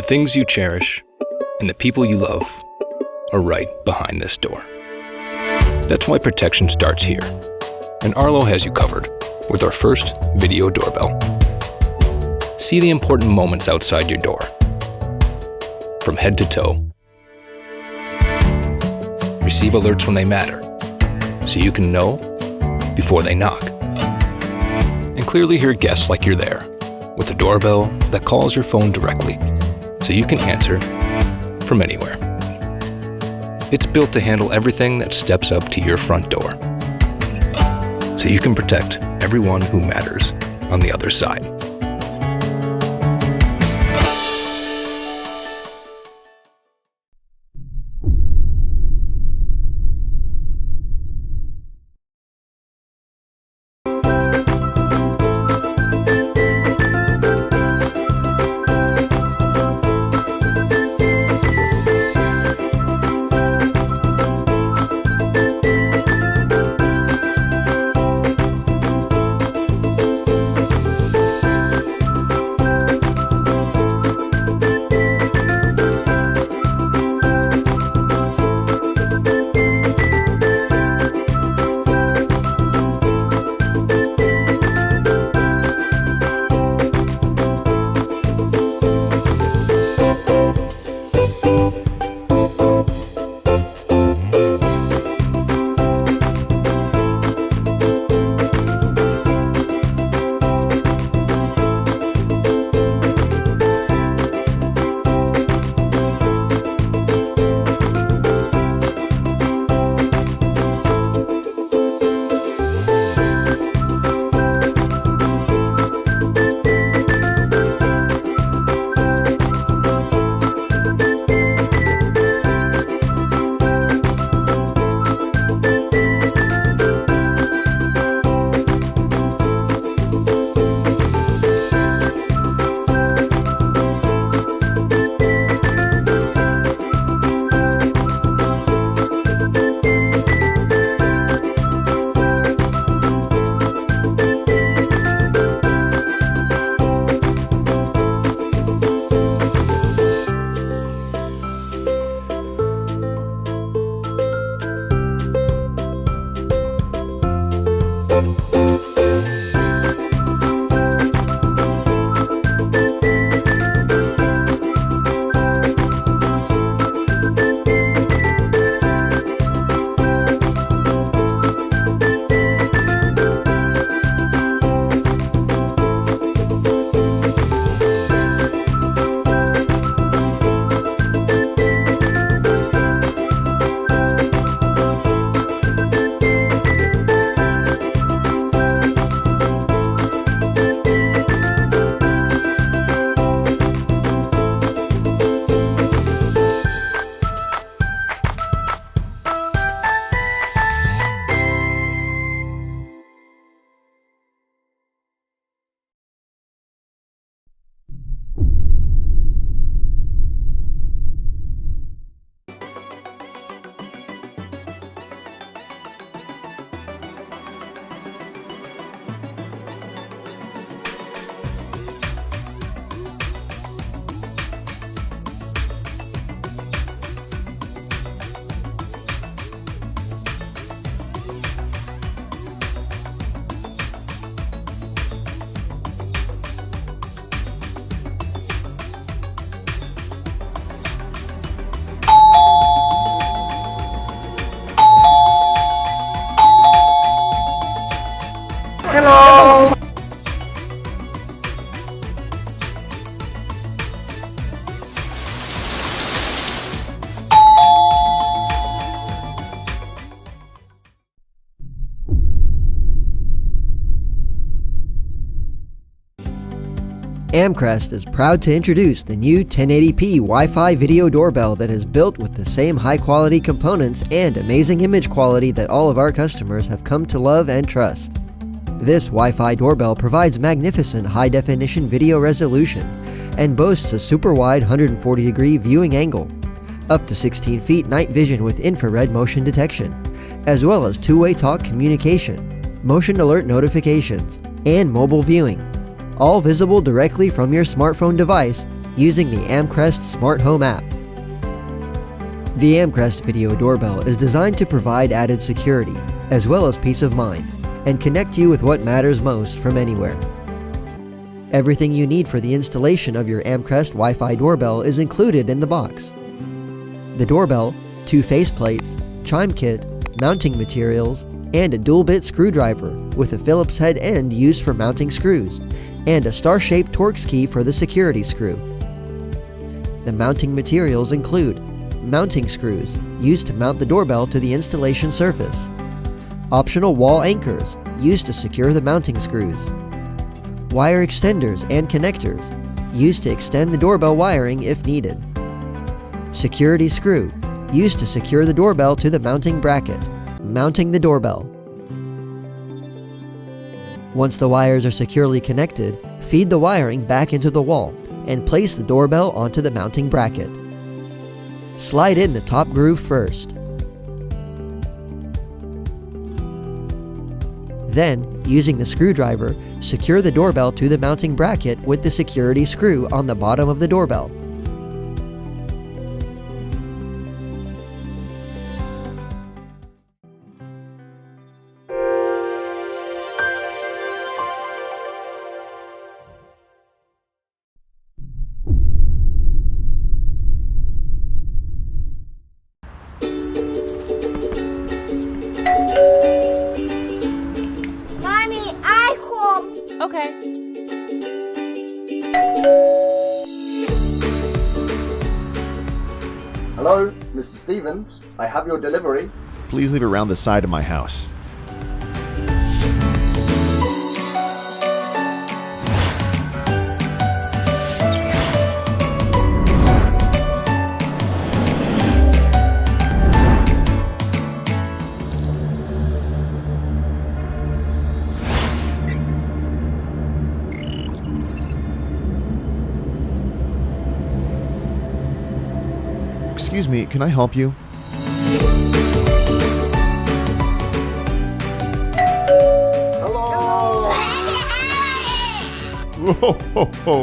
things you cherish and the people you love are right behind this door. That's why protection starts here. And Arlo has you covered with our first video doorbell. See the important moments outside your door, from head to toe. Receive alerts when they matter, so you can know before they knock. And clearly hear guests like you're there, with a doorbell that calls your phone directly, so you can answer from anywhere. It's built to handle everything that steps up to your front door, so you can protect everyone who matters on the other side. Hello. Amcrest is proud to introduce the new 1080p Wi-Fi video doorbell that is built with the same high-quality components and amazing image quality that all of our customers have come to love and trust. This Wi-Fi doorbell provides magnificent high-definition video resolution and boasts a super-wide 140-degree viewing angle, up to 16 feet night vision with infrared motion detection, as well as two-way talk communication, motion alert notifications, and mobile viewing, all visible directly from your smartphone device using the Amcrest Smart Home app. The Amcrest Video Doorbell is designed to provide added security, as well as peace of mind, and connect you with what matters most from anywhere. Everything you need for the installation of your Amcrest Wi-Fi doorbell is included in the box. The doorbell, 2 faceplates, Chime kit, mounting materials, and a dual-bit screwdriver with a Phillips head end used for mounting screws, and a star-shaped Torx key for the security screw. The mounting materials include mounting screws used to mount the doorbell to the installation surface, optional wall anchors used to secure the mounting screws, wire extenders and connectors used to extend the doorbell wiring if needed, security screw used to secure the doorbell to the mounting bracket, mounting the doorbell. Once the wires are securely connected, feed the wiring back into the wall and place the doorbell onto the mounting bracket. Slide in the top groove first. Then, using the screwdriver, secure the doorbell to the mounting bracket with the security screw on the bottom of the doorbell. Okay. Hello, Mr. Stevens. I have your delivery. Please leave it around the side of my house. Excuse me, can I help you? Hello! Whoa, ho, ho.